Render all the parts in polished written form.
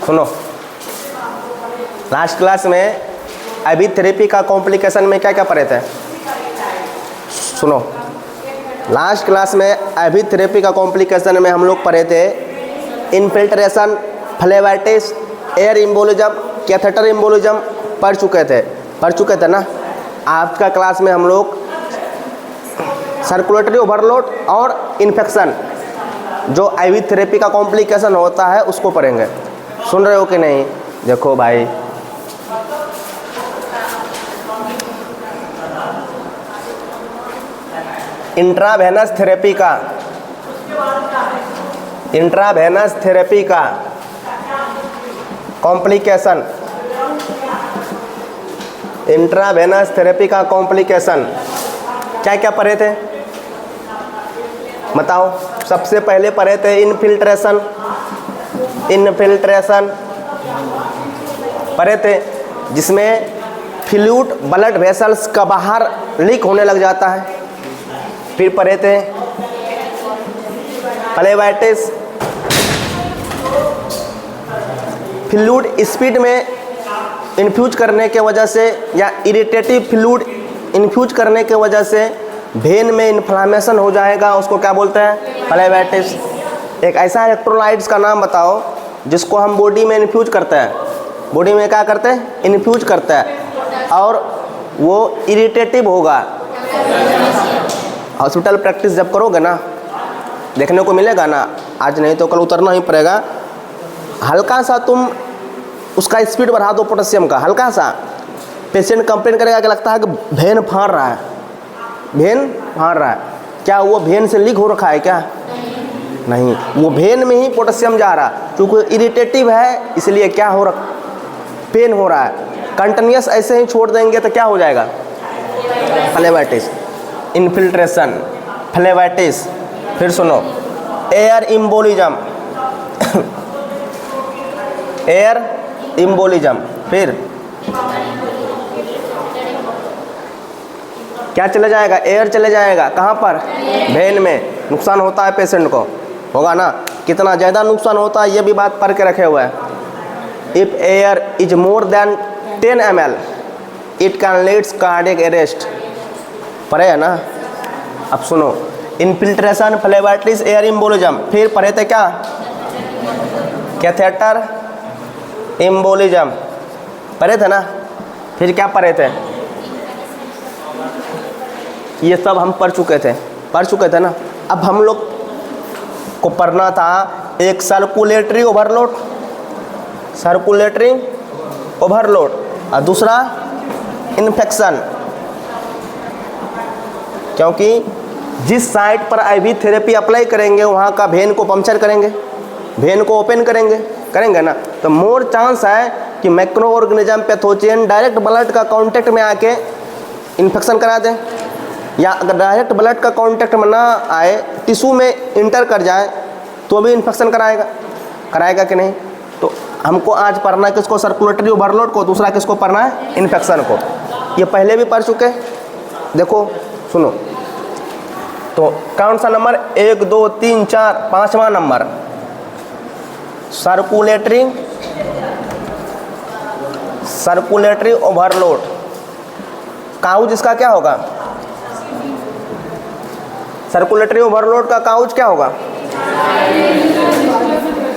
सुनो, last class में ivy therapy का कॉम्प्लिकेशन में क्या क्या पढ़े थे? सुनो, लास्ट क्लास में आईवी थेरेपी का कॉम्प्लिकेशन में हम लोग पढ़े थे infiltration, phlebitis, air embolism, catheter embolism पढ़ चुके थे ना। आज का क्लास में हम लोग सर्कुलेटरी ओवरलोड और इन्फेक्शन जो आईवी थेरेपी का कॉम्प्लिकेशन होता है उसको पढ़ेंगे। सुन रहे हो कि नहीं? देखो भाई, इंट्रावेनस थेरेपी का कॉम्प्लिकेशन, इंट्रावेनस थेरेपी का कॉम्प्लिकेशन क्या क्या पढ़े थे बताओ? सबसे पहले पढ़े थे इन्फिल्ट्रेशन पढ़े थे, जिसमें फ्लूइड ब्लड वेसल्स का बाहर लीक होने लग जाता है। फिर पढ़े थे फ्लेबाइटिस, फ्लूइड स्पीड में इन्फ्यूज करने के वजह से या इरिटेटिव फ्लूइड इन्फ्यूज करने के वजह से वेन में इन्फ्लामेशन हो जाएगा, उसको क्या बोलते हैं? फ्लेबाइटिस। एक ऐसा इलेक्ट्रोलाइट्स का नाम बताओ जिसको हम बॉडी में इन्फ्यूज करते हैं, बॉडी में क्या करते हैं? इन्फ्यूज करते हैं, और वो इरिटेटिव होगा। हॉस्पिटल प्रैक्टिस जब करोगे ना, देखने को मिलेगा ना, आज नहीं तो कल उतरना ही पड़ेगा। हल्का सा तुम उसका स्पीड बढ़ा दो पोटेशियम का, हल्का सा, पेशेंट कंप्लेन करेगा कि लगता है कि वेन फाड़ रहा है, वेन फाड़ रहा है। क्या वो वेन से लीक हो रखा है क्या? नहीं, वो वेन में ही पोटेशियम जा रहा, क्योंकि इरिटेटिव है इसलिए क्या हो रहा, पेन हो रहा है। कंटिन्यूस ऐसे ही छोड़ देंगे तो क्या हो जाएगा? Phlebitis, infiltration, phlebitis. फिर सुनो, एयर एम्बोलिज्म, एयर एम्बोलिज्म। फिर क्या चले जाएगा? एयर चले जाएगा। कहाँ पर? वेन में। नुकसान होता है पेशेंट को, होगा ना? कितना ज़्यादा नुकसान होता है ये भी बात पढ़ के रखे हुए हैं। If air is more than 10 ml it can leads cardiac arrest. पढ़े है ना? अब सुनो, इन्फिल्ट्रेशन, फ्लेबाइटिस, एयर एम्बोलिज्म। फिर पढ़े थे क्या? कैथेटर एम्बोलिज्म पढ़े थे ना। फिर क्या पढ़े थे? ये सब हम पढ़ चुके थे ना। अब हम लोग को पढ़ना था एक सर्कुलेटरी ओवरलोड और दूसरा इन्फेक्शन। क्योंकि जिस साइट पर आईवी थेरेपी अप्लाई करेंगे वहाँ का वेन को पंक्चर करेंगे, वेन को ओपन करेंगे ना, तो मोर चांस है कि micro organism pathogen direct blood का कांटेक्ट में आके इन्फेक्शन करा दें, या अगर डायरेक्ट ब्लड का कांटेक्ट में ना आए, टिश्यू में इंटर कर जाए तो भी इन्फेक्शन कराएगा कि नहीं? तो हमको आज पढ़ना है किसको? सर्कुलेटरी ओवरलोड को। दूसरा किसको पढ़ना है? इन्फेक्शन को। ये पहले भी पढ़ चुके। देखो सुनो, तो कौन सा नंबर? 1 2 3 4 5वां नंबर सर्कुलेटरी ओवरलोड। काउज इसका क्या होगा? सर्कुलेटरी ओवरलोड का काउज क्या होगा?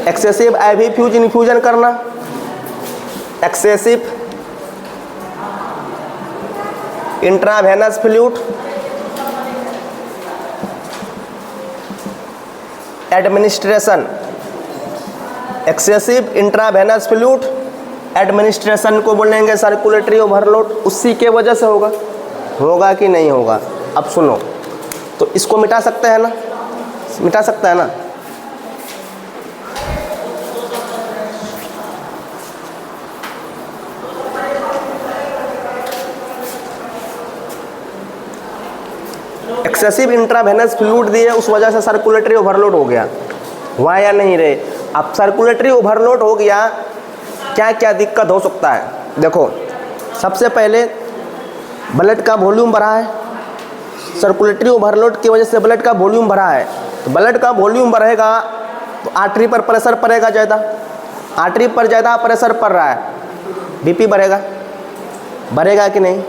एक्सेसिव आईवी फ्यूज इन्फ्यूजन करना, excessive intravenous fluid administration, excessive intravenous fluid administration को बोलेंगे सर्कुलेटरी ओवरलोड। उसी के वजह से होगा कि नहीं होगा? अब सुनो, तो इसको मिटा सकते हैं ना? मिटा सकता है ना? एक्सेसिव इंट्रावेनस फ्लूइड दिए, उस वजह से सर्कुलेटरी ओवरलोड हो गया, हुआ या नहीं रे? अब सर्कुलेटरी ओवरलोड हो गया, क्या क्या दिक्कत हो सकता है? देखो, सबसे पहले ब्लड का वॉल्यूम बढ़ा है, सर्कुलेटरी ओवरलोड की वजह से ब्लड का वॉल्यूम बढ़ा है, तो ब्लड का वॉल्यूम बढ़ेगा तो आर्टरी पर प्रेशर पड़ेगा ज़्यादा, आर्टरी पर ज़्यादा प्रेशर पड़ रहा है, बीपी बढ़ेगा, बढ़ेगा कि नहीं?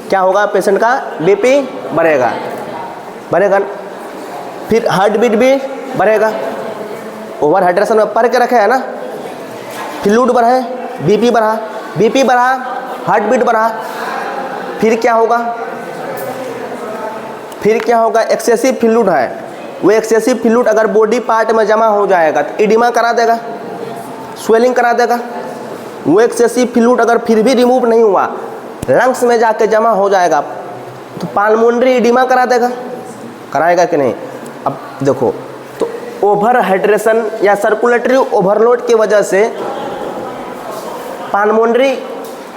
क्या होगा? पेशेंट का बीपी बढ़ेगा, बढ़ेगा। फिर हार्ट बीट भी बढ़ेगा, ओवर हाइड्रेशन में पढ़ के रखे है ना, फ्लूइड बढ़े, बीपी बढ़ा, बीपी बढ़ा, हार्ट बीट बढ़ा, फिर क्या होगा? फिर क्या होगा? एक्सेसिव फ्लूइड है, वो एक्सेसिव फ्लूइड अगर बॉडी पार्ट में जमा हो जाएगा तो एडिमा करा देगा, स्वेलिंग करा देगा। वो एक्सेसिव फ्लूइड अगर फिर भी रिमूव नहीं हुआ, लंग्स में जाके जमा हो जाएगा तो पाल्मोनरी एडिमा करा देगा, कराएगा कि नहीं? अब देखो, तो ओवर हाइड्रेशन या सर्कुलेटरी ओवरलोड की वजह से पाल्मोनरी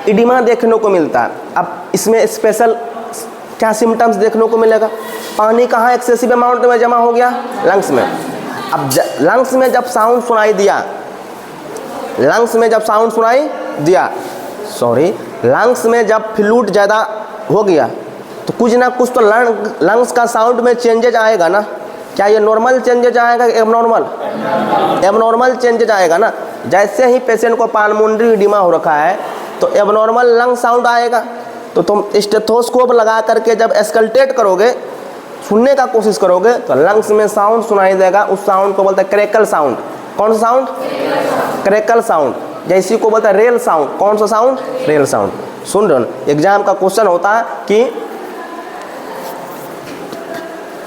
एडिमा देखने को मिलता है। अब इसमें स्पेशल क्या सिम्टम्स देखने को मिलेगा? पानी कहाँ एक्सेसिव अमाउंट में जमा हो गया? लंग्स में। अब लंग्स में जब साउंड सुनाई दिया, लंग्स में जब साउंड सुनाई दिया, सॉरी, लंग्स में जब फ्लूइड ज़्यादा हो गया तो कुछ ना कुछ तो लंग्स का साउंड में चेंजेज आएगा ना। क्या ये नॉर्मल चेंजेज आएगा, एबनॉर्मल? एबनॉर्मल चेंजेज आएगा ना। जैसे ही पेशेंट को पाल्मोनरी एडिमा हो रखा है तो एबनॉर्मल लंग साउंड आएगा, तो तुम स्टेथोस्कोप लगा करके जब एस्कल्टेट करोगे, सुनने का कोशिश करोगे तो लंग्स में साउंड सुनाई देगा। उस साउंड को बोलते हैं क्रैकल साउंड। कौन सा साउंड? Crackle sound. जैसी को बोलते हैं रेल साउंड। कौन सा साउंड? Rail sound. सुन रहे हो? एग्जाम का क्वेश्चन होता है कि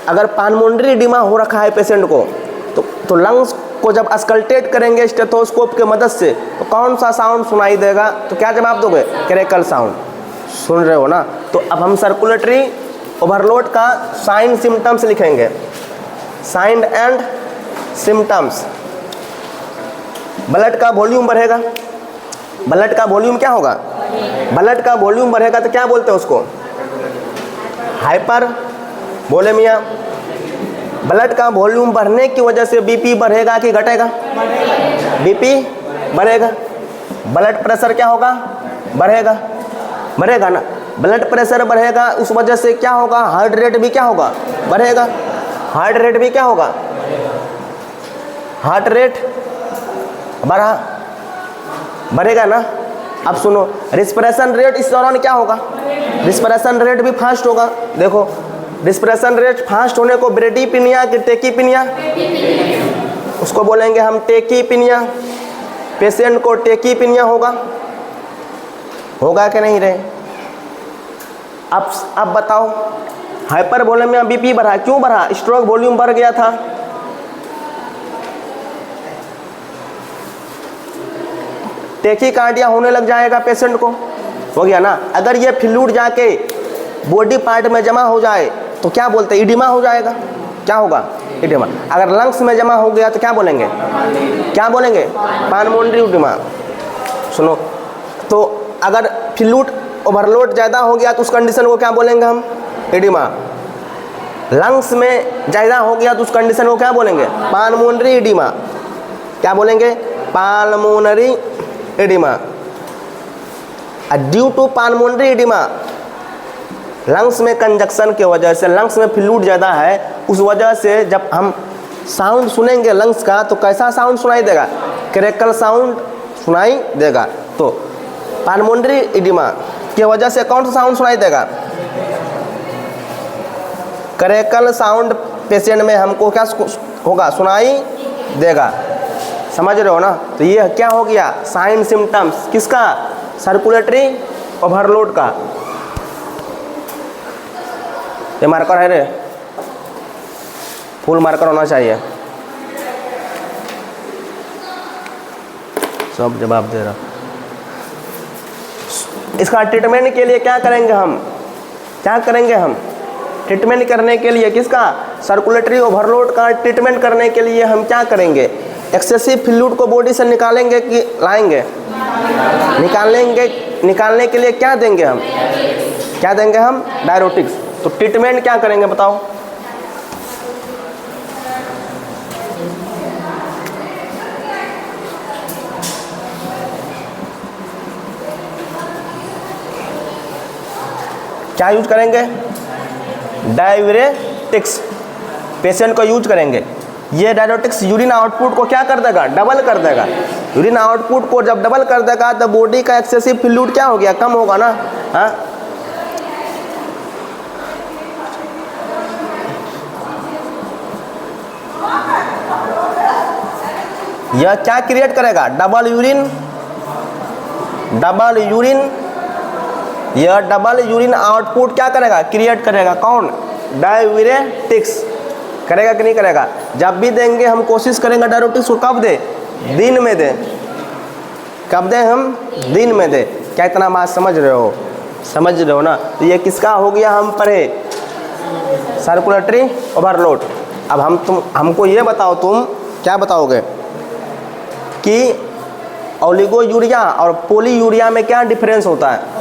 अगर पाल्मोनरी एडिमा हो रखा है पेशेंट को तो लंग्स को जब अस्कल्टेट करेंगे स्टेथोस्कोप के मदद से तो कौन सा साउंड सुनाई देगा? तो क्या जवाब दोगे? Crackle sound. सुन रहे हो ना? तो अब हम सर्कुलेटरी ओवरलोड का साइन सिम्टम्स लिखेंगे, साइन एंड सिम्टम्स। ब्लड का वॉल्यूम बढ़ेगा, ब्लड का वॉल्यूम क्या होगा? ब्लड का वॉल्यूम बढ़ेगा तो क्या बोलते हैं उसको? हाइपर वोलेमिया। ब्लड का वॉल्यूम बढ़ने की वजह से बीपी बढ़ेगा कि घटेगा? बीपी बढ़ेगा। ब्लड प्रेशर क्या होगा? बढ़ेगा, बढ़ेगा ना। ब्लड प्रेशर बढ़ेगा, उस वजह से क्या होगा? हार्ट रेट भी क्या होगा? बढ़ेगा। हार्ट रेट भी क्या होगा? हार्ट रेट बढ़ा, बढ़ेगा ना। अब सुनो, रिस्पिरेशन रेट इस दौरान क्या होगा? रिस्पिरेशन रेट भी फास्ट होगा। देखो, रिस्पिरेशन रेट फास्ट होने को ब्रेडीपिनिया कि टेकीपिनिया? उसको बोलेंगे हम टेकीपिनिया। पेशेंट को टेकीपिनिया होगा, होगा कि नहीं रे? अब बताओ, हाइपर वोलेमिया बीपी बढ़ा, क्यों बढ़ा? स्ट्रोक वॉल्यूम बढ़ गया था। टेकीकार्डिया होने लग जाएगा पेशेंट को, हो गया ना। अगर ये फ्लूइड जाके बॉडी पार्ट में जमा हो जाए तो क्या बोलते हैं? इडिमा हो जाएगा। क्या होगा? इडिमा। अगर लंग्स में जमा हो गया तो क्या बोलेंगे? क्या बोलेंगे? पाल्मोनरी इडिमा। सुनो, तो अगर फ्लूइड ओवरलोड ज़्यादा हो गया तो उस कंडीशन को क्या बोलेंगे हम? एडिमा। लंग्स में ज़्यादा हो गया तो उस कंडीशन को क्या बोलेंगे? Pulmonary oedema. क्या बोलेंगे? Pulmonary oedema. Due to pulmonary oedema, lungs में कंजक्शन की वजह से, लंग्स में फ्लूइड ज़्यादा है, उस वजह से जब हम साउंड सुनेंगे लंग्स का तो कैसा साउंड सुनाई देगा? क्रैकल साउंड सुनाई देगा। तो पाल्मोनरी एडिमा की वजह से कौन सा साउंड सुनाई देगा? क्रैकल साउंड पेशेंट में हमको क्या होगा? सुनाई देगा। समझ रहे हो ना? तो ये क्या हो गया? साइन सिम्टम्स किसका? सर्कुलेटरी ओवरलोड का। ये मार्कर है रे, फुल मार्कर होना चाहिए। सब जवाब दे रहा। इसका ट्रीटमेंट के लिए क्या करेंगे हम? क्या करेंगे हम? ट्रीटमेंट करने के लिए किसका? सर्कुलेटरी ओवरलोड का ट्रीटमेंट करने के लिए हम क्या करेंगे? एक्सेसिव फ्लूइड को बॉडी से निकालेंगे कि लाएंगे? निकालेंगे। निकालने के लिए क्या देंगे हम? क्या देंगे हम? डायरोटिक्स। तो ट्रीटमेंट क्या करेंगे बताओ? क्या यूज करेंगे? डाययूरेटिक्स पेशेंट को यूज करेंगे। ये डायरेटिक्स यूरिन आउटपुट को क्या कर देगा, डबल कर देगा। यूरिन आउटपुट को जब डबल कर देगा तो बॉडी का एक्सेसिव फ्लूइड क्या हो गया, कम होगा ना। हाँ, यह क्या क्रिएट करेगा, डबल यूरिन, यह डबल यूरिन आउटपुट क्या करेगा, क्रिएट करेगा। कौन, डाययूरेटिक्स करेगा कि नहीं करेगा। जब भी देंगे हम कोशिश करेंगे डाययूरेटिक्स को कब दे, दिन में दे। कब दें हम, दिन में दे। क्या इतना बात समझ रहे हो, समझ रहे हो ना। तो ये किसका हो गया, हम पढ़े सर्कुलेटरी ओवरलोड। अब हमको ये बताओ, तुम क्या बताओगे कि ओलिगो यूरिया और पोली यूरिया में क्या डिफरेंस होता है।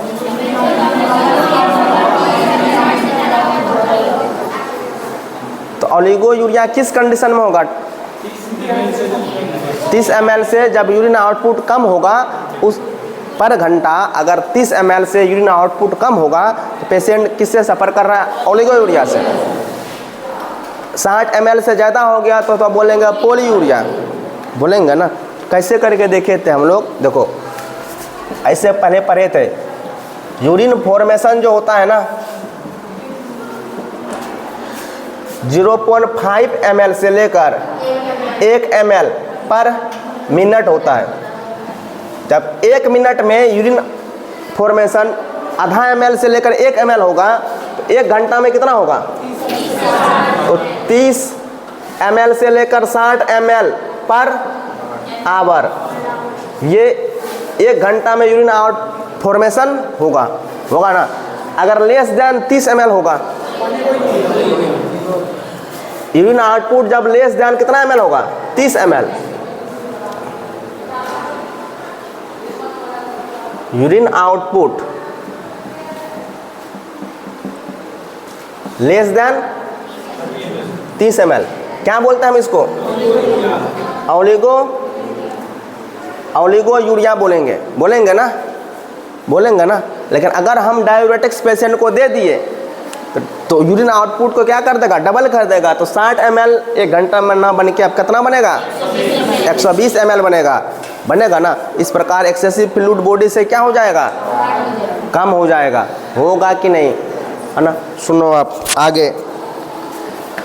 तो ओलिगो यूरिया किस कंडीशन में होगा, 30 ml से जब यूरिन आउटपुट कम होगा, उस पर घंटा अगर 30 ml से यूरिन आउटपुट कम होगा तो पेशेंट किससे सफ़र कर रहा है, ओलिगो यूरिया से। 60 ml से ज़्यादा हो गया तो बोलेंगे पोली यूरिया, बोलेंगे ना। कैसे करके देखे थे हम लोग, देखो ऐसे पहले पढ़े थे। यूरिन फॉर्मेशन जो होता है ना 0.5 ml से लेकर 1 ml पर मिनट होता है। जब 1 मिनट में यूरिन फॉर्मेशन आधा ml से लेकर 1 ml होगा तो 1 घंटा में कितना होगा, तो 30 ml से लेकर 60 ml पर आवर, ये 1 घंटा में यूरिन आउट फॉर्मेशन होगा ना। अगर लेस देन 30 ml होगा, यूरिन आउटपुट जब लेस देन कितना ml होगा, 30 ml। Urine output less than 30 ml, क्या बोलते हैं हम इसको, ओलिगो यूरिया बोलेंगे ना। लेकिन अगर हम डाययूरेटिक्स पेशेंट को दे दिए तो यूरिन आउटपुट को क्या कर देगा, डबल कर देगा। तो 60 ml 1 घंटा में ना बन के अब कितना बनेगा, 120 ml बनेगा ना। इस प्रकार एक्सेसिव फ्लूइड बॉडी से क्या हो जाएगा, कम हो जाएगा। होगा कि नहीं, है ना। सुनो आप आगे,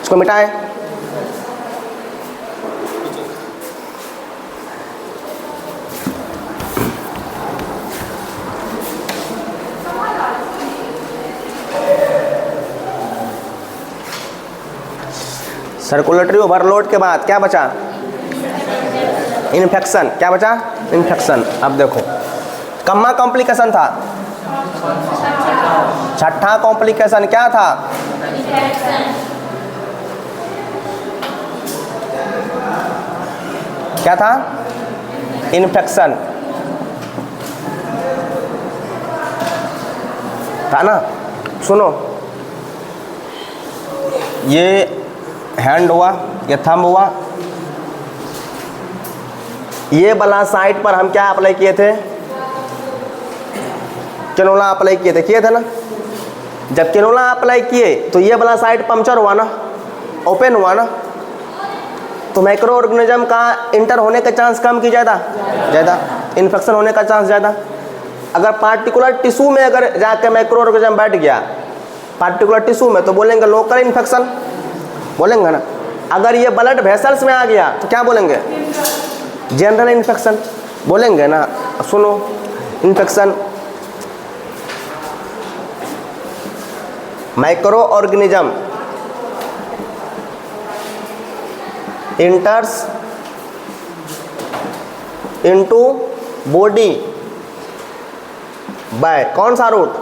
इसको मिटाएं। सर्कुलेटरी ओवरलोड के बाद क्या बचा, इन्फेक्शन। क्या बचा, इन्फेक्शन। अब देखो कम्मा कॉम्प्लिकेशन था, छठा कॉम्प्लिकेशन क्या था, क्या था, इन्फेक्शन था ना। सुनो, ये हैंड हुआ, ये थंब हुआ, ये वाला साइड पर हम क्या अप्लाई किए थे, कैनोला अप्लाई किए थे ना। जब कैनोला अप्लाई किए तो ये वाला साइड पंक्चर हुआ ना, ओपन हुआ ना, तो माइक्रो ऑर्गेनिज्म का इंटर होने का चांस कम की ज़्यादा, इन्फेक्शन होने का चांस ज़्यादा। अगर पार्टिकुलर टिश्यू में अगर जाकर माइक्रो ऑर्गेनिज्म बैठ गया पार्टिकुलर टिश्यू में तो बोलेंगे लोकल इन्फेक्शन, बोलेंगे ना। अगर ये ब्लड वेसल्स में आ गया तो क्या बोलेंगे, जनरल इन्फेक्शन, बोलेंगे ना। सुनो, infection micro organism इंटर्स into body by कौन सा रूट,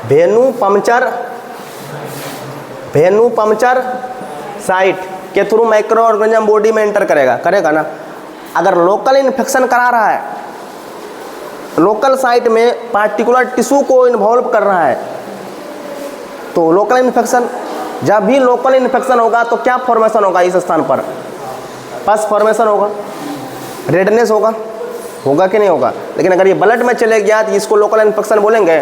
वेनु पंक्चर साइट के थ्रू माइक्रो ऑर्गेनिज्म बॉडी में एंटर करेगा ना। अगर लोकल इन्फेक्शन करा रहा है, लोकल साइट में पार्टिकुलर टिश्यू को इन्वॉल्व कर रहा है तो लोकल इन्फेक्शन। जब भी लोकल इन्फेक्शन होगा तो क्या फॉर्मेशन होगा, इस स्थान पर पस फॉर्मेशन होगा, रेडनेस होगा कि नहीं होगा। लेकिन अगर ये ब्लड में चले गया तो इसको लोकल इन्फेक्शन बोलेंगे,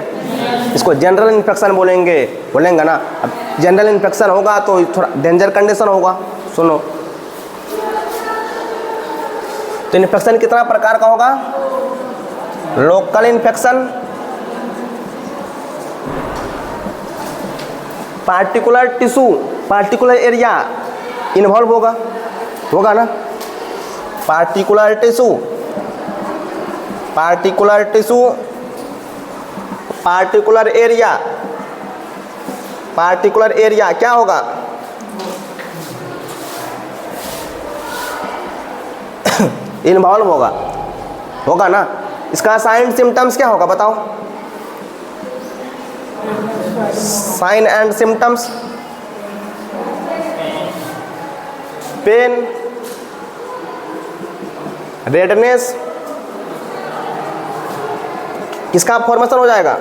इसको जनरल इन्फेक्शन बोलेंगे ना। अब जनरल इन्फेक्शन होगा तो थोड़ा डेंजर कंडीशन होगा, सुनो, तो इन्फेक्शन कितना प्रकार का होगा? Local infection, particular tissue, particular area involve होगा ना, particular tissue, particular tissue, particular area, particular area क्या होगा? इन्वॉल्व होगा ना। इसका साइन सिम्टम्स क्या होगा बताओ? Sign and symptoms, pain, redness, किसका फॉर्मेशन हो जाएगा?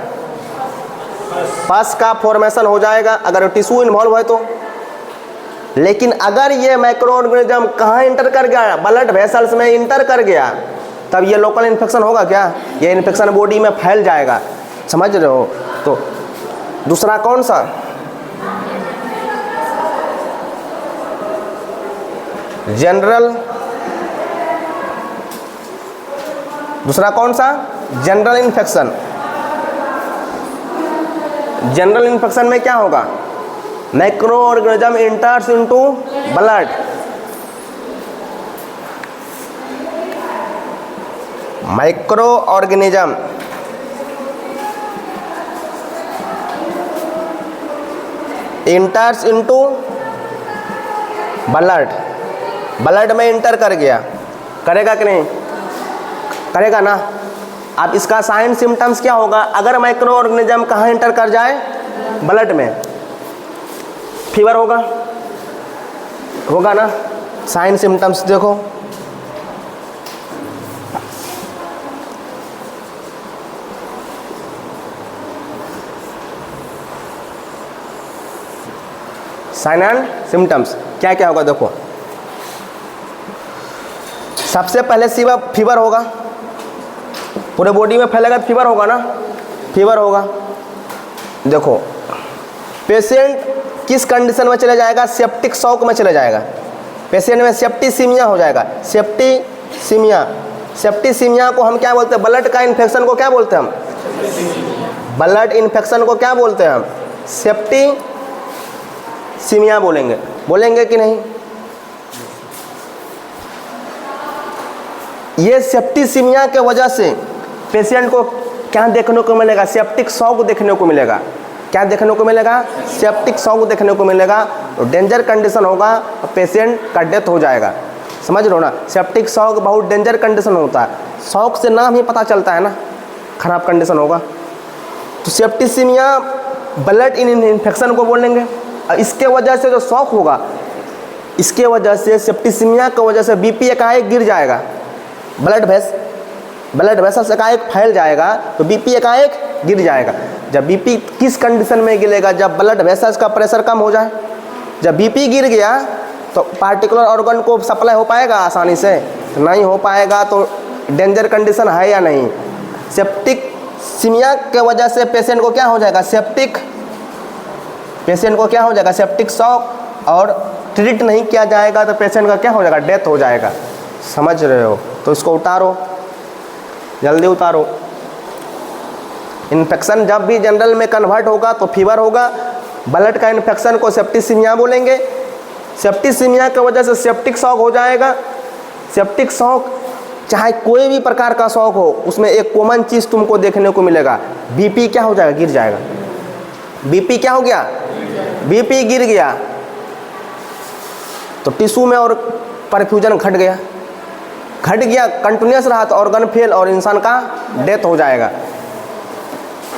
पस का फॉर्मेशन हो जाएगा अगर टिश्यू इन्वॉल्व है तो। लेकिन अगर ये माइक्रो ऑर्गेनिज्म कहाँ इंटर कर गया? ब्लड वेसल्स में इंटर कर गया, तब ये लोकल इन्फेक्शन होगा क्या? ये इन्फेक्शन बॉडी में फैल जाएगा, समझ रहे हो? तो दूसरा कौन सा? जनरल, दूसरा कौन सा? General infection. जनरल इन्फेक्शन में क्या होगा? Micro organism इंटर्स into blood, micro organism इंटर्स into blood, blood में इंटर कर गया, करेगा कि नहीं? करेगा ना। अब इसका साइन सिम्टम्स क्या होगा? अगर माइक्रो ऑर्गेनिज्म कहाँ इंटर कर जाए? ब्लड में, फीवर होगा ना। साइन सिम्टम्स देखो, साइन एंड सिम्टम्स क्या क्या होगा देखो। सबसे पहले फीवर होगा, पूरे बॉडी में फैलेगा तो फीवर होगा ना, फीवर होगा। देखो पेशेंट किस कंडीशन में चले जाएगा? सेप्टिक शॉक में चले जाएगा। पेशेंट में सेप्टिसीमिया हो जाएगा, सेप्टिसीमिया। सेप्टिसीमिया को हम क्या बोलते हैं? ब्लड का इन्फेक्शन को क्या बोलते हैं हम? ब्लड इन्फेक्शन को क्या बोलते हैं हम? सेप्टिसीमिया बोलेंगे कि नहीं? ये सेप्टिसीमिया के वजह से पेशेंट को क्या देखने को मिलेगा? सेप्टिक शॉक देखने को मिलेगा। क्या देखने को मिलेगा? सेप्टिक शॉक देखने को मिलेगा। डेंजर कंडीशन होगा, पेशेंट का डेथ हो जाएगा, समझ लो ना। सेप्टिक शॉक बहुत डेंजर कंडीशन होता है, शॉक से नाम ही पता चलता है ना, खराब कंडीशन होगा। तो सेप्टिसीमिया ब्लड इन्फेक्शन को बोलेंगे। इसके वजह से जो शॉक होगा, इसके वजह से सेप्टिसीमिया की वजह से बीपी एकाएक गिर जाएगा, ब्लड वेसल एकाएक फैल जाएगा, तो बीपी एकाएक गिर जाएगा। जब बीपी किस कंडीशन में गिरेगा? जब ब्लड वेसल्स का प्रेशर कम हो जाए। जब बीपी गिर गया तो पार्टिकुलर ऑर्गन को सप्लाई हो पाएगा आसानी से? नहीं हो पाएगा। तो डेंजर कंडीशन है या नहीं? सेप्टिक सीमिया के वजह से पेशेंट को क्या हो जाएगा? पेशेंट को क्या हो जाएगा? Septic shock. और ट्रीट नहीं किया जाएगा तो पेशेंट का क्या हो जाएगा? डेथ हो जाएगा, समझ रहे हो? तो इसको उतारो, जल्दी उतारो। इन्फेक्शन जब भी जनरल में कन्वर्ट होगा तो फीवर होगा। ब्लड का इन्फेक्शन को सेप्टिसीमिया बोलेंगे। सेप्टिसीमिया की वजह से सेप्टिक शॉक हो जाएगा। सेप्टिक शॉक चाहे कोई भी प्रकार का शॉक हो, उसमें एक कॉमन चीज़ तुमको देखने को मिलेगा, बीपी क्या हो जाएगा? गिर जाएगा। बीपी क्या हो गया? बीपी गिर गया तो टिश्यू में और परफ्यूजन घट गया, कंटिन्यूस रहा तो ऑर्गन फेल और इंसान का डेथ हो जाएगा।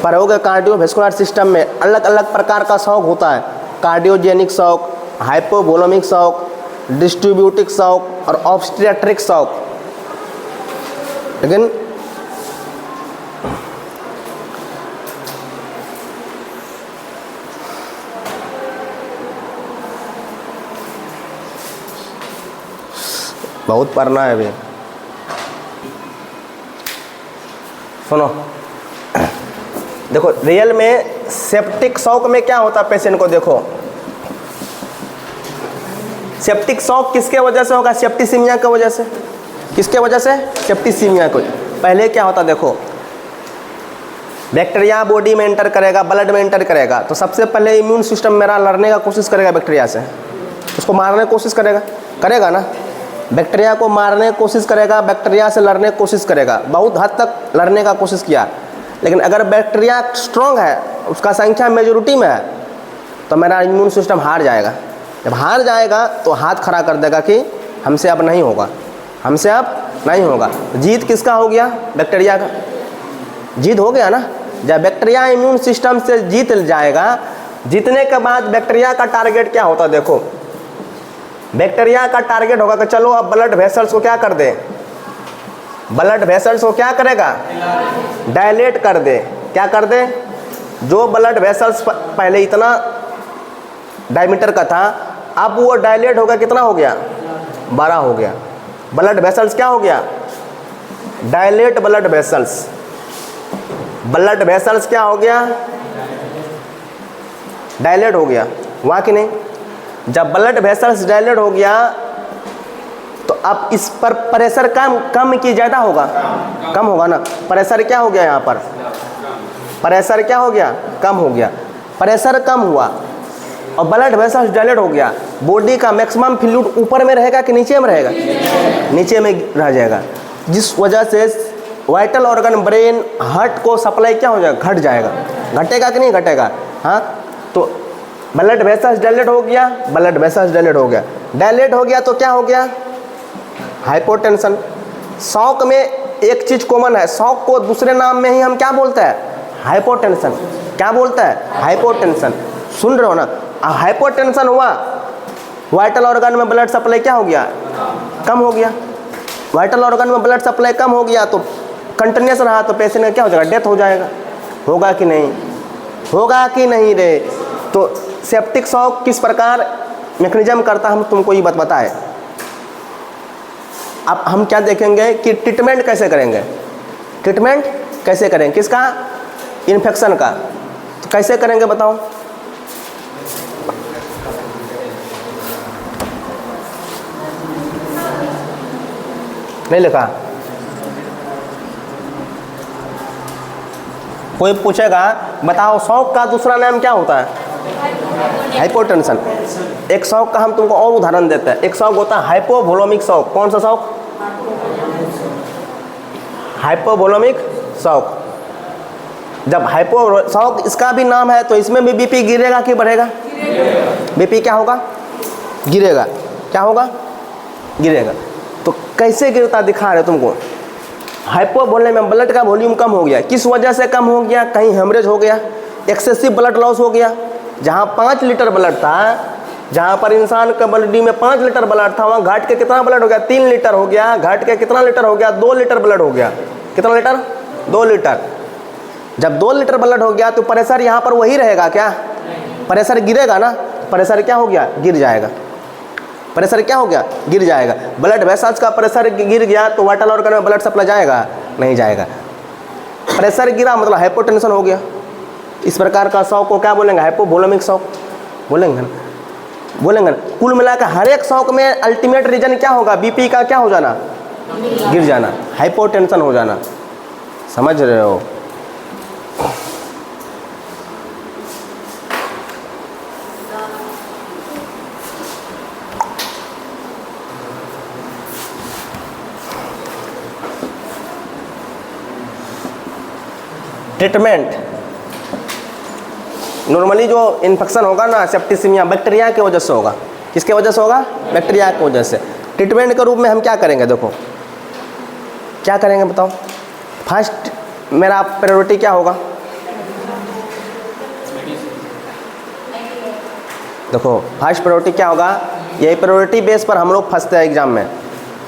पर हो गया कार्डियोवैस्कुलर सिस्टम में अलग अलग प्रकार का शॉक होता है। Cardiogenic shock, hypovolemic shock, distributive shock और ऑब्स्ट्रैक्टिक शॉक। लेकिन बहुत पढ़ना है अभी, सुनो। देखो रियल में सेप्टिक शॉक में क्या होता है पेशेंट को? देखो सेप्टिक शॉक किसके वजह से होगा? सेप्टिसीमिया की वजह से। किसके वजह से? सेप्टिसीमिया को। पहले क्या होता देखो, बैक्टीरिया बॉडी में एंटर करेगा, ब्लड में एंटर करेगा, तो सबसे पहले इम्यून सिस्टम मेरा लड़ने का कोशिश करेगा बैक्टीरिया से, उसको मारने की कोशिश करेगा ना, बैक्टीरिया को मारने की कोशिश करेगा, बैक्टीरिया से लड़ने की कोशिश करेगा, बहुत हद तक लड़ने का कोशिश किया। लेकिन अगर बैक्टीरिया स्ट्रॉन्ग है, उसका संख्या मेजोरिटी में है, तो मेरा इम्यून सिस्टम हार जाएगा। जब हार जाएगा तो हाथ खड़ा कर देगा कि हमसे अब नहीं होगा, हमसे अब नहीं होगा। जीत किसका हो गया? बैक्टीरिया का। जीत हो गया ना। जब बैक्टीरिया इम्यून सिस्टम से जीत जाएगा, जीतने के बाद बैक्टीरिया का टारगेट क्या होता है देखो, बैक्टीरिया का टारगेट होगा कि चलो अब ब्लड वेसल्स को क्या कर दे, ब्लड वेसल्स को क्या करेगा? डायलेट कर दे। क्या कर दे? जो ब्लड वेसल्स पहले इतना डायमीटर का था, अब वो डायलेट होगा, कितना हो गया? 12 हो गया। ब्लड वेसल्स क्या हो गया? Dilate blood vessels. Blood vessels क्या हो गया? डायलेट हो गया। हुआ कि नहीं? जब ब्लड वेसल्स डायलेट हो गया तो अब इस पर प्रेशर कम की ज़्यादा होगा? कम होगा ना। प्रेशर क्या हो गया? यहाँ पर प्रेशर क्या हो गया? कम हो गया। प्रेशर कम हुआ और ब्लड वेसल्स डायलेट हो गया। बॉडी का मैक्सिमम फ्लूइड ऊपर में रहेगा कि नीचे में रहेगा? नीचे में रह जाएगा, जिस वजह से वाइटल ऑर्गन, ब्रेन, हार्ट को सप्लाई क्या हो जाएगा? घट जाएगा। घटेगा कि नहीं घटेगा? हाँ। तो ब्लड वेसल्स डायलेट हो गया, ब्लड वेसल्स डायलेट हो गया। डायलेट हो गया तो क्या हो गया? हाइपोटेंशन। शॉक में एक चीज़ कॉमन है, शॉक को दूसरे नाम में ही हम क्या बोलते हैं? हाइपोटेंशन। क्या बोलते हैं? हाइपोटेंशन। सुन रहे हो ना? हाइपोटेंशन हुआ, वाइटल ऑर्गन में ब्लड सप्लाई क्या हो गया? कम हो गया। वाइटल ऑर्गन में ब्लड सप्लाई कम हो गया तो कंटिन्यूस रहा तो पेशेंट का क्या हो जाएगा? डेथ हो जाएगा। होगा कि नहीं? होगा कि नहीं रे? तो सेप्टिक शॉक किस प्रकार मैकेनिज्म करता, हम तुमको ये बात बताए। अब हम क्या देखेंगे कि ट्रीटमेंट कैसे करेंगे। ट्रीटमेंट कैसे करेंगे? किसका? इन्फेक्शन का। तो कैसे करेंगे बताओ? नहीं लिखा? कोई पूछेगा बताओ शॉक का दूसरा नाम क्या होता है? हाइपोटेंशन। एक शॉक का हम तुमको और उदाहरण देते हैं। एक शॉक होता है हाइपोवोलेमिक शॉक। कौन सा शॉक? Hypovolemic shock. जब हाइपो शॉक इसका भी नाम है, तो इसमें भी बीपी गिरेगा कि बढ़ेगा? बीपी क्या होगा? गिरेगा। क्या होगा? गिरेगा। तो कैसे गिरता दिखा रहे तुमको। हाइपोवोलेमिक में ब्लड का वॉल्यूम कम हो गया। किस वजह से कम हो गया? कहीं हेमरेज हो गया, एक्सेसिव ब्लड लॉस हो गया। जहाँ 5 लीटर ब्लड था, जहाँ पर इंसान का बॉडी में 5 लीटर ब्लड था, वहाँ घट के कितना ब्लड हो गया? 3 लीटर हो गया। घट के कितना लीटर हो गया? 2 लीटर ब्लड हो गया। कितना लीटर? 2 लीटर। जब 2 लीटर ब्लड हो गया तो प्रेशर यहाँ पर वही रहेगा क्या? प्रेशर गिरेगा ना। प्रेशर क्या हो गया? गिर जाएगा। प्रेशर क्या हो गया? गिर जाएगा। ब्लड वेसल्स का प्रेशर गिर गया तो वाइटल ऑर्गन में ब्लड सप्लाई जाएगा? नहीं जाएगा। प्रेशर गिरा मतलब हाइपोटेंशन हो गया। इस प्रकार का शॉक को क्या बोलेंगे? हाइपोवोलेमिक शॉक बोलेंगे ना। बोलेंगे ना। कुल मिलाकर हर एक शॉक में अल्टीमेट रीजन क्या होगा? बीपी का क्या हो जाना? गिर जाना, हाइपोटेंशन हो जाना। समझ रहे हो? ट्रीटमेंट नॉर्मली जो इन्फेक्शन होगा ना, सेप्टिसीमिया, बैक्टीरिया की वजह से होगा। किसके वजह से होगा? बैक्टीरिया की वजह से। ट्रीटमेंट के रूप में हम क्या करेंगे? देखो क्या करेंगे बताओ। फर्स्ट मेरा प्रायोरिटी क्या होगा? देखो फर्स्ट प्रायोरिटी क्या होगा? यही प्रायोरिटी बेस पर हम लोग फंसते हैं एग्जाम में।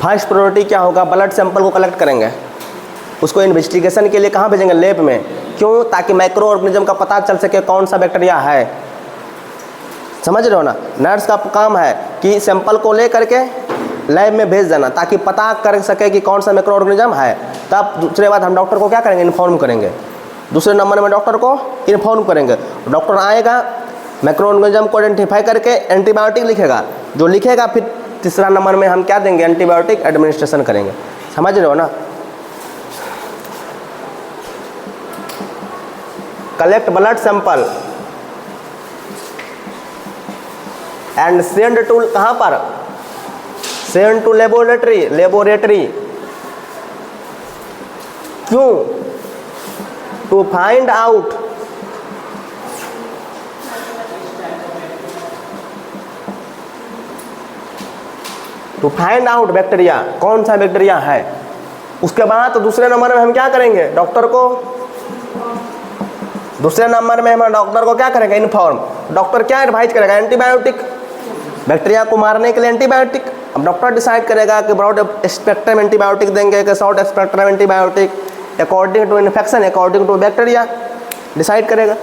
फर्स्ट प्रायोरिटी क्या होगा? ब्लड सैंपल को कलेक्ट करेंगे, उसको इन्वेस्टिगेशन के लिए कहाँ भेजेंगे? लैब में। क्यों? ताकि माइक्रो ऑर्गेनिज्म का पता चल सके कौन सा बैक्टीरिया है। समझ रहे हो ना? नर्स का काम है कि सैंपल को ले करके लैब में भेज देना, ताकि पता कर सके कि कौन सा माइक्रो ऑर्गेनिज्म है। तब दूसरे बात हम डॉक्टर को क्या करेंगे? इन्फॉर्म करेंगे। दूसरे नंबर में डॉक्टर को इन्फॉर्म करेंगे। डॉक्टर आएगा, मैक्रो ऑर्गेनिज्म को आइडेंटिफाई करके एंटीबायोटिक लिखेगा, जो लिखेगा फिर तीसरा नंबर में हम क्या देंगे, एंटीबायोटिक एडमिनिस्ट्रेशन करेंगे। समझ रहे हो ना। Collect blood sample and send to कहाँ पर, सेंड टू लेबोरेटरी। क्यों, टू फाइंड आउट बैक्टीरिया, कौन सा बैक्टीरिया है। उसके बाद तो दूसरे नंबर में हम क्या करेंगे, डॉक्टर को क्या करेंगे, इन्फॉर्म। डॉक्टर क्या एडवाइज करेगा, एंटीबायोटिक, बैक्टीरिया को मारने के लिए एंटीबायोटिक। अब डॉक्टर डिसाइड करेगा कि ब्रॉड स्पेक्ट्रम एंटीबायोटिक देंगे कि short spectrum antibiotic, according to infection, according to bacteria decide करेगा।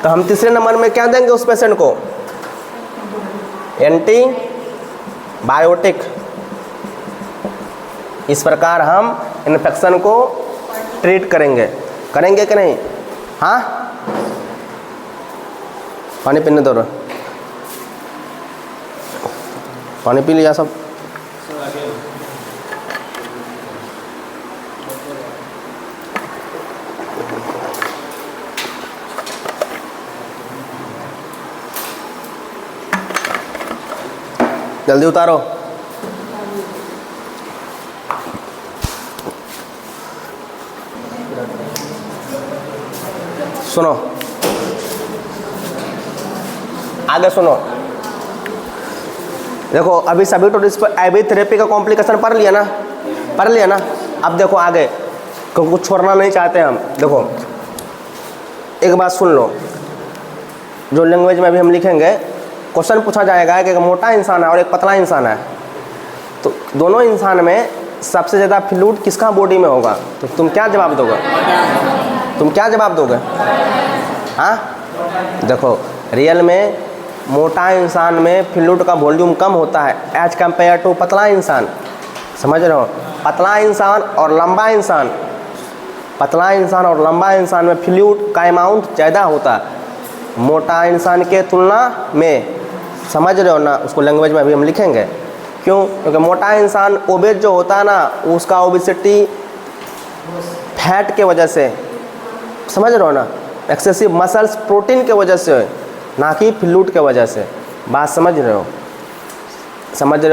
तो हम तीसरे नंबर में क्या देंगे उस पेशेंट को, एंटीबायोटिक। इस प्रकार हम इन्फेक्शन को ट्रीट करेंगे कि नहीं। हाँ, पानी पीने दो, पानी पी लिया सब। जल्दी उतारो। सुनो, आगे सुनो। देखो अभी सभी तो इस पर आईवी थेरेपी का कॉम्प्लिकेशन पढ़ लिया ना। अब देखो आगे कुछ छोड़ना नहीं चाहते हम। देखो एक बात सुन लो, जो लैंग्वेज में भी हम लिखेंगे, क्वेश्चन पूछा जाएगा कि एक मोटा इंसान है और एक पतला इंसान है, तो दोनों इंसान में सबसे ज़्यादा फ्लूइड किसका बॉडी में होगा, तो तुम क्या जवाब दोगे, हाँ। देखो रियल में मोटा इंसान में फ्लूइड का वॉल्यूम कम होता है एज कंपेयर टू पतला इंसान। समझ रहे हो, पतला इंसान और लंबा इंसान में फ्लूइड का अमाउंट ज़्यादा होता है मोटा इंसान के तुलना में। समझ रहे हो ना, उसको लैंग्वेज में अभी हम लिखेंगे। क्यों, क्योंकि मोटा इंसान ओबेस जो होता है ना, उसका ओबेसिटी फैट के वजह से, समझ रहे हो ना, एक्सेसिव मसल्स प्रोटीन के वजह से, ना कि फ्लूइड के वजह से। बात समझ रहे हो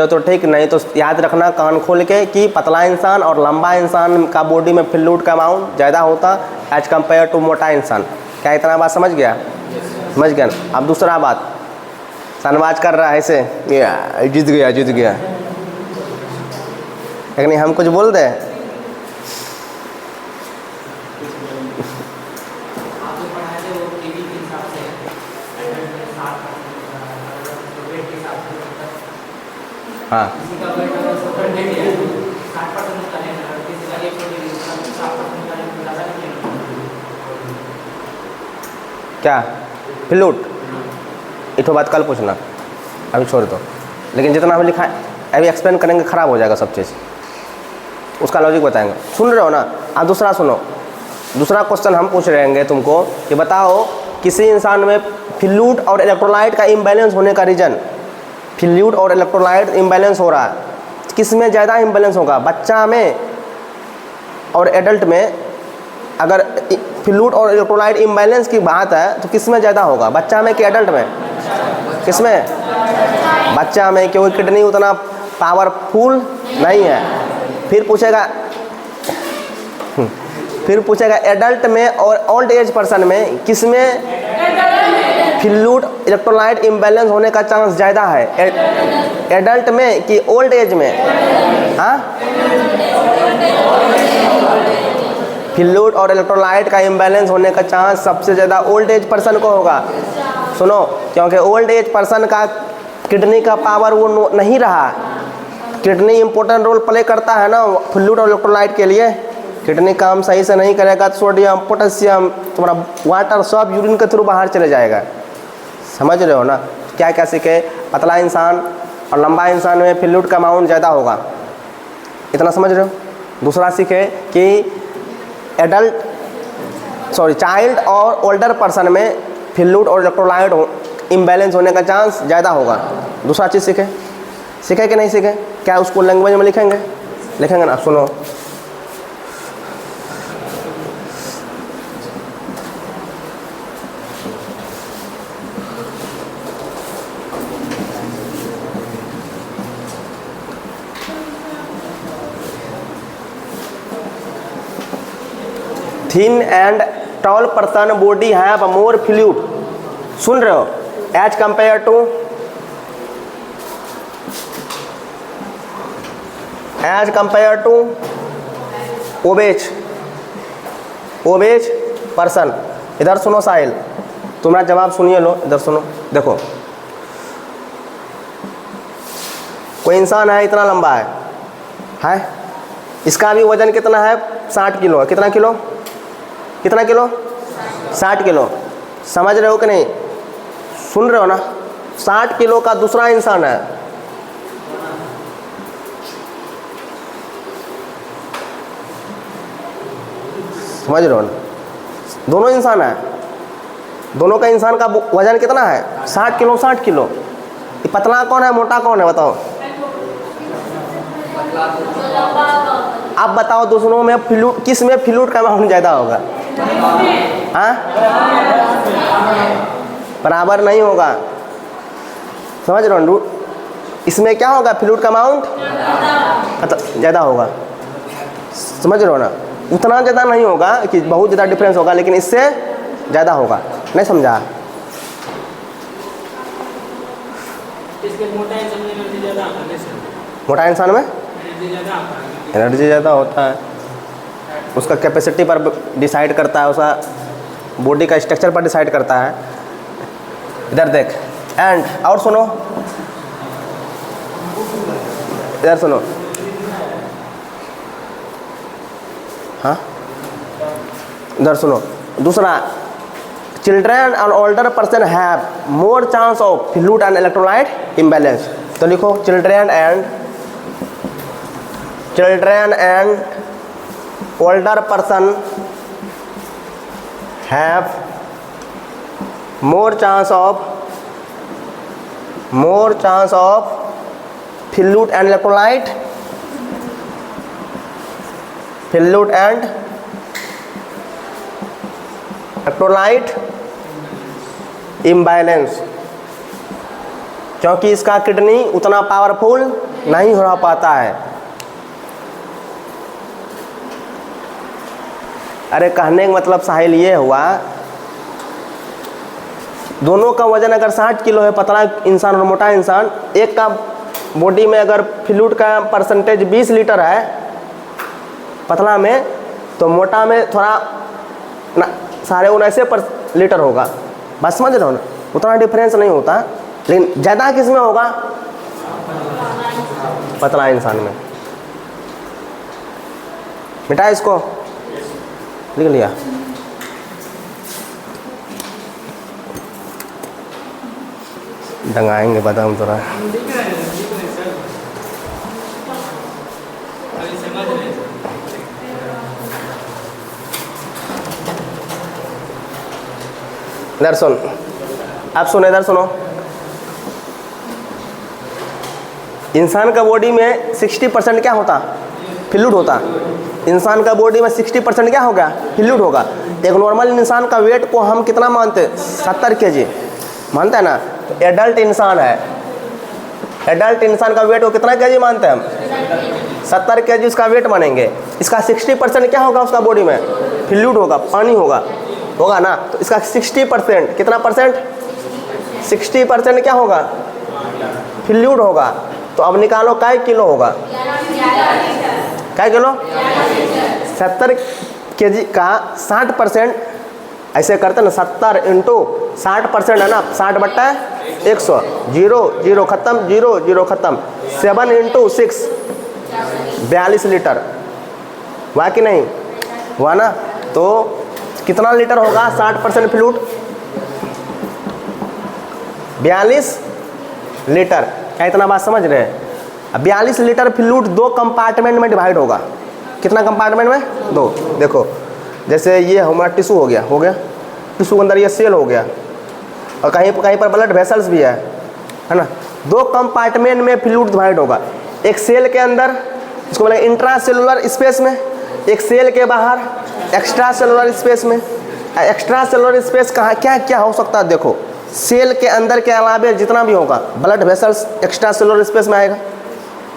तो ठीक, नहीं तो याद रखना कान खोल के कि पतला इंसान और लंबा इंसान का बॉडी में फ्लूइड का अमाउंट ज़्यादा होता एज कंपेयर टू मोटा इंसान। क्या इतना बात समझ गया। अब दूसरा बात, सनवाज कर रहा है ऐसे, जीत गया लेकिन हम कुछ बोल दे। हाँ, क्या फ्लूइड, इठो बात कल पूछना, अभी छोड़ दो। लेकिन जितना हम लिखा है अभी एक्सप्लेन करेंगे, ख़राब हो जाएगा सब चीज़, उसका लॉजिक बताएंगे। सुन रहे हो ना। अब दूसरा सुनो, दूसरा क्वेश्चन हम पूछ रहे हैं तुमको कि बताओ किसी इंसान में फ्लूइड और इलेक्ट्रोलाइट का इम्बैलेंस होने का रीज़न। फ्लूइड और इलेक्ट्रोलाइट इम्बैलेंस हो रहा है, किस में ज़्यादा इम्बैलेंस होगा, बच्चा में और एडल्ट में। अगर फ्लूइड और इलेक्ट्रोलाइट इम्बैलेंस की बात है तो किस में ज़्यादा होगा, बच्चा में कि एडल्ट में। किस में, बच्चा में, क्योंकि किडनी उतना पावरफुल नहीं है। फिर पूछेगा एडल्ट में और ओल्ड एज पर्सन में, किस में फ्लूइड इलेक्ट्रोलाइट इम्बैलेंस होने का चांस ज़्यादा है, एडल्ट में कि ओल्ड एज में। हाँ, फ्लूइड और इलेक्ट्रोलाइट का इम्बैलेंस होने का चांस सबसे ज़्यादा ओल्ड एज पर्सन को होगा। सुनो, क्योंकि ओल्ड एज पर्सन का किडनी का पावर वो नहीं रहा। किडनी इम्पोर्टेंट रोल प्ले करता है ना फ्लूइड और इलेक्ट्रोलाइट के लिए। किडनी काम सही से नहीं करेगा तो सोडियम, पोटेशियम, तुम्हारा वाटर सब यूरिन के थ्रू बाहर चले जाएगा। समझ रहे हो ना। क्या क्या सीखे, पतला इंसान और लंबा इंसान में फ्लूइड का अमाउंट ज़्यादा होगा, इतना समझ रहे हो। दूसरा सीखे कि चाइल्ड और ओल्डर पर्सन में फ्लूइड और इलेक्ट्रोलाइट इम्बैलेंस होने का चांस ज़्यादा होगा। दूसरा चीज़ सीखे कि नहीं सीखे? क्या उसको लैंग्वेज में लिखेंगे ना? सुनो, thin and tall person body have more fluid, सुन रहे हो, as compare to obese person. इधर सुनो साहिल, तुम्हारा जवाब सुनिए, लो इधर सुनो, देखो कोई इंसान है, इतना लंबा है, इसका भी वजन कितना है? 60 किलो है। कितना किलो? 60 किलो। समझ रहे हो कि नहीं? सुन रहे हो ना? 60 किलो का दूसरा इंसान है, समझ रहे हो ना? दोनों इंसान है, दोनों का इंसान का वजन कितना है? 60 किलो। 60 किलो। ये पतला कौन है, मोटा कौन है, बताओ? आप बताओ दोनों में फ्लूइड, किस में फ्लूइड का अमाउंट ज़्यादा होगा? हाँ, बराबर नहीं होगा, समझ रहे हो? इसमें क्या होगा? फ्लूइड का अमाउंट ज़्यादा होगा, समझ रहे हो ना? उतना ज़्यादा नहीं होगा कि बहुत ज़्यादा डिफरेंस होगा, लेकिन इससे ज़्यादा होगा। नहीं समझा? मोटा इंसान में एनर्जी ज़्यादा होता है, उसका कैपेसिटी पर डिसाइड करता है, उसका बॉडी का स्ट्रक्चर पर डिसाइड करता है। इधर देख, एंड और सुनो, इधर सुनो, हाँ इधर सुनो। दूसरा, children and older person have more chance of fluid and electrolyte imbalance. तो लिखो, children and older person have more chance of fluid and electrolyte imbalance, क्योंकि इसका किडनी उतना पावरफुल नहीं हो पाता है। अरे कहने का मतलब साहिल ये हुआ, दोनों का वजन अगर 60 किलो है, पतला इंसान और मोटा इंसान, एक का बॉडी में अगर फ्लूइड का परसेंटेज 20 लीटर है पतला में, तो मोटा में थोड़ा 19.5 लीटर होगा। बस समझ रहे हो ना? उतना डिफरेंस नहीं होता, लेकिन ज़्यादा किस में होगा? पतला इंसान में। मिटा इसको, लिख लिया। दंगाएंगे बादाम थोड़ा। इधर सुन, आप सुनो, इधर सुनो। इंसान का बॉडी में 60% क्या होता? फ्लूइड होता। इंसान का बॉडी में 60% क्या होगा? फ्लूइड होगा। एक नॉर्मल इंसान का वेट को हम कितना मानते हैं? 70 kg मानते हैं ना? तो एडल्ट इंसान है, एडल्ट इंसान का वेट को कितना kg मानते हैं हम? 70 kg उसका वेट मानेंगे। इसका 60% क्या होगा? उसका बॉडी में फ्लूइड होगा, पानी होगा ना? तो इसका 60% कितना परसेंट? 60% क्या होगा? फ्लूइड होगा। तो अब निकालो काय किलो होगा? काय किलो? 70 kg का 60%, ऐसे करते ना, 70 इंटू 60% है ना, 60/100, 0 खत्म, 0 खत्म, 7 इंटू 6 42 लीटर, हुआ कि नहीं? हुआ ना? तो कितना लीटर होगा 60% फ्लूइड? 42 लीटर। क्या इतना बात समझ रहे हैं? अब 42 लीटर फ्लूइड 2 कंपार्टमेंट में डिवाइड होगा। कितना कंपार्टमेंट में? 2। देखो, जैसे ये हमारा टिश्यू हो गया, टिश्यू के अंदर ये सेल हो गया, और कहीं पर ब्लड वेसल्स भी है ना। दो कंपार्टमेंट में फ्लूइड डिवाइड होगा, एक सेल के अंदर इसको बोलेंगे इंट्रा सेलुलर स्पेस में, एक सेल के बाहर एक्स्ट्रा सेलुलर स्पेस में। एक्स्ट्रा सेलुलर स्पेस कहाँ क्या क्या हो सकता है, देखो सेल के अंदर के अलावा जितना भी होगा blood vessels extra cellular space में आएगा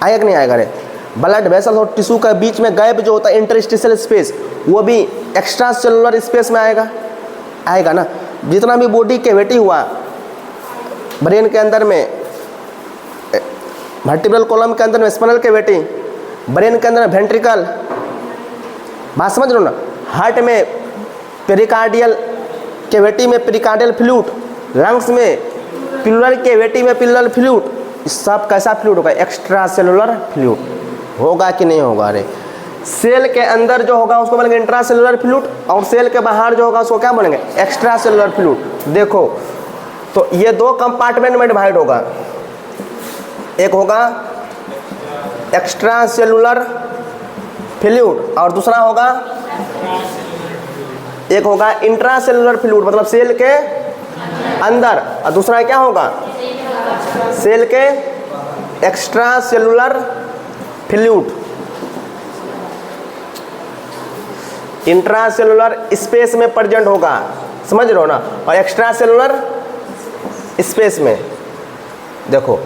कि नहीं आएगा रे। ब्लड वेसल्स और टिश्यू के बीच में गैप जो होता है इंटरस्टिशियल स्पेस, वो भी एक्स्ट्रा सेलुलर स्पेस में आएगा ना। जितना भी बॉडी कैविटी हुआ ब्रेन के अंदर में, वर्टिब्रल कॉलम के अंदर में स्पाइनल कैविटी, ब्रेन के अंदर में वेंट्रिकल, बात समझ रहे हो ना। हार्ट में पेरिकार्डियल कैविटी में पेरिकार्डियल फ्लूइड, लंग्स में प्लूरल कैविटी में प्लूरल फ्लूइड, सब कैसा फ्लूइड होगा, एक्स्ट्रा सेलुलर फ्लूइड होगा कि नहीं होगा रे। सेल के अंदर जो होगा उसको बोलेंगे इंट्रा सेलुलर फ्लूइड, और सेल के बाहर जो होगा उसको क्या बोलेंगे, एक्स्ट्रा सेलुलर फ्लूइड। देखो तो ये दो कंपार्टमेंट में डिवाइड होगा, एक होगा एक्स्ट्रा सेलुलर फ्लूइड और दूसरा होगा एक होगा इंट्रा सेलुलर फ्लूइड, मतलब सेल के अंदर, और दूसरा क्या होगा सेल के extra cellular fluid, intra cellular space में प्रेजेंट होगा, समझ रहे हो ना, और एक्स्ट्रा सेलुलर स्पेस में। देखो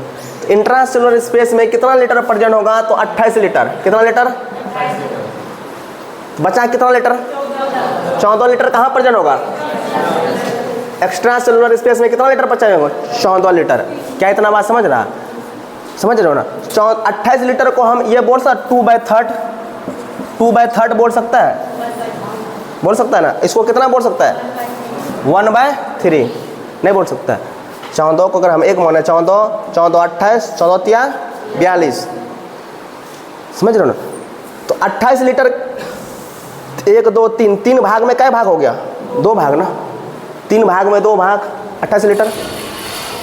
इंट्रा सेलुलर स्पेस में कितना लीटर प्रेजेंट होगा, तो 28 लीटर। कितना लीटर बचा, कितना लीटर, 14 लीटर कहाँ प्रेजेंट होगा, एक्स्ट्रा सेलुलर स्पेस में कितना लीटर बचा होगा, 14 लीटर। क्या इतना बात समझ रहे हो ना। 28 लीटर को हम ये बोल सकते 2/3 बोल सकता है ना। इसको कितना बोल सकता है, 1/3 नहीं बोल सकता है। 14 को अगर हम एक माने 14, 28, 14 तिया 42, समझ रहे हो ना। तो 28 लीटर 1 2 3 3 भाग में क्या भाग हो गया, 2 भाग ना, 3 भाग में 2 भाग 28 लीटर,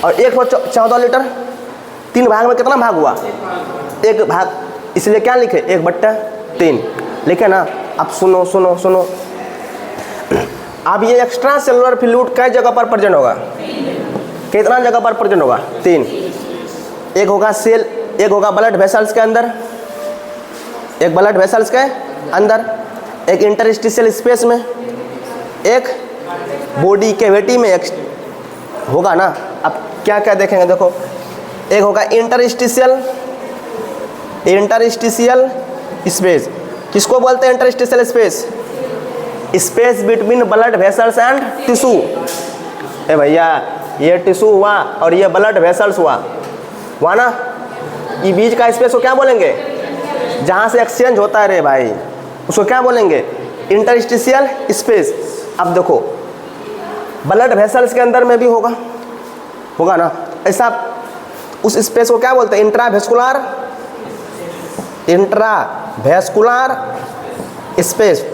और 114 लीटर 3 भाग में कितना भाग हुआ, 1 भाग, इसलिए क्या लिखे 1/3 लिखे ना। अब सुनो अब ये एक्स्ट्रा सेलुलर फ्लूइड कई जगह पर प्रेजेंट होगा, कितना जगह पर प्रेजेंट होगा, 3। एक होगा सेल, एक होगा ब्लड वेसल्स के अंदर, एक ब्लड वेसल्स के अंदर, एक इंटरस्टिशियल स्पेस में, एक बॉडी कैविटी में होगा ना। अब क्या क्या देखेंगे, देखो एक होगा इंटरस्टिशियल स्पेस। किसको बोलते हैं interstitial space, space between blood vessels and tissue. ए भैया ये टिश्यू हुआ और ये ब्लड वेसल्स हुआ ना, ये बीच का स्पेस को क्या बोलेंगे, जहाँ से एक्सचेंज होता है रे भाई, उसको क्या बोलेंगे, इंटरस्टिशियल स्पेस। अब देखो ब्लड वेसल्स के अंदर में भी होगा ना ऐसा, उस स्पेस को क्या बोलते हैं, इंट्रावेस्कुलर स्पेस।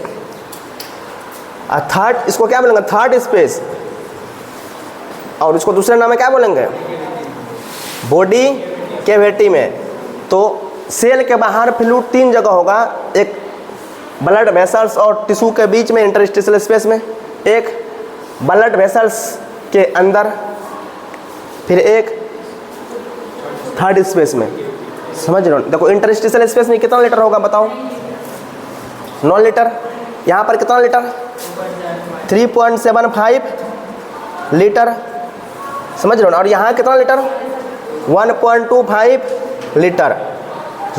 थर्ड इसको क्या बोलेंगे, थर्ड स्पेस, और इसको दूसरे नाम में क्या बोलेंगे, बॉडी कैविटी में। तो सेल के बाहर फ्लूइड 3 जगह होगा, एक ब्लड वेसल्स और टिश्यू के बीच में इंटरस्टिशियल स्पेस में, एक ब्लड वेसल्स के अंदर, फिर एक थर्ड स्पेस में, समझ रहे हो। देखो इंटरस्टिशियल स्पेस में कितना लीटर होगा बताओ, 9 लीटर। यहाँ पर कितना लीटर, 3.75 लीटर, समझ रहे हो ना। और यहाँ कितना लीटर, 1.25 लीटर।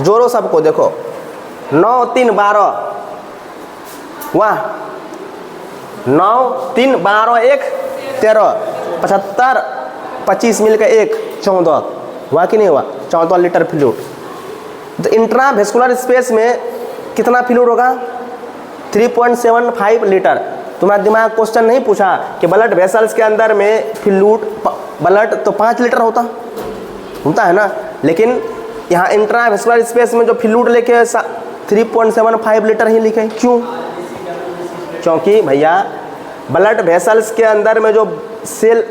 जोड़ो सबको, देखो 9 3 12, वाह 9 3 12 1 13, 75 25 मिलकर 1 14, हुआ कि नहीं हुआ, 14 लीटर फ्लूइड। तो इंट्रावेस्कुलर स्पेस में कितना फ्लूइड होगा, 3.75 लीटर। तुम्हारा दिमाग क्वेश्चन नहीं पूछा कि ब्लड वेसल्स के अंदर में फ्लूइड ब्लड तो 5 लीटर होता है ना, लेकिन यहाँ इंट्रावेस्कुलर स्पेस में जो फ्लूइड लिखे 3.75 लीटर ही लिखे। क्यों, क्योंकि भैया ब्लड वेसल्स के अंदर में जो सेल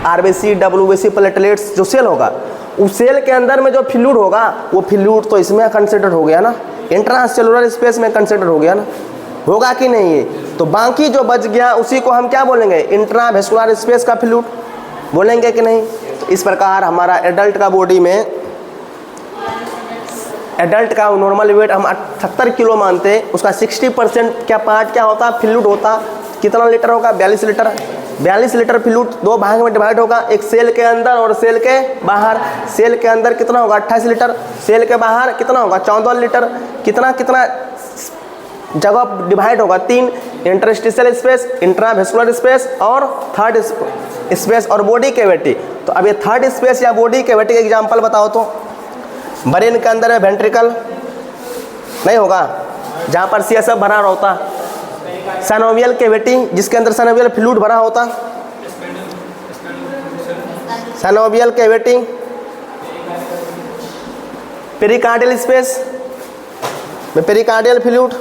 आरबीसी डब्ल्यूबीसी प्लेटलेट्स जो सेल होगा, उस सेल के अंदर में जो फ्लूइड होगा वो फ्लूइड तो इसमें कंसिडर हो गया ना, इंट्रासेलुलर स्पेस में कंसिडर हो गया ना, होगा कि नहीं। तो बाकी जो बच गया उसी को हम क्या बोलेंगे, इंट्रावेस्कुलर स्पेस का फ्लूइड। बोलेंगे कि नहीं? तो इस प्रकार हमारा एडल्ट का बॉडी में, एडल्ट का नॉर्मल वेट हम 78 किलो मानते हैं, उसका 60% क्या पार्ट क्या होता है? फ्लूइड होता। कितना लीटर होगा? 42 लीटर। 42 लीटर फ्लूइड दो भाग में डिवाइड होगा, एक सेल के अंदर और सेल के बाहर। सेल के अंदर कितना होगा? 28 लीटर। सेल के बाहर कितना होगा? 14 लीटर। कितना कितना जगह डिवाइड होगा? 3, इंटरस्टिशियल स्पेस, इंट्रावेस्कुलर स्पेस और थर्ड स्पेस और बॉडी कैविटी। तो अब ये थर्ड स्पेस या बॉडी कैविटी का एग्जांपल बताओ तो। ब्रेन के अंदर है वेंट्रिकल, नहीं होगा, जहाँ पर CSF भरा होता। साइनोवियल कैविटी, जिसके अंदर साइनोवियल फ्लूइड भरा होता। साइनोवियल कैविटी, पेरिकार्डियल स्पेस में पेरिकार्डियल फ्लूइड,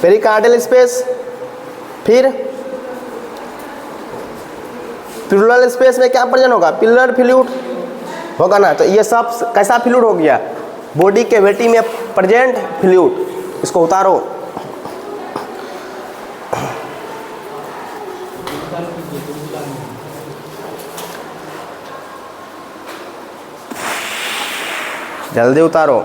पेरिकार्डियल स्पेस, फिर प्लूरल स्पेस में क्या प्रेजेंट होगा? पिलर फ्लूइड होगा ना। तो ये सब कैसा फ्लूइड हो गया? बॉडी कैविटी में प्रेजेंट फ्लूइड। इसको उतारो। जल्दी उतारो।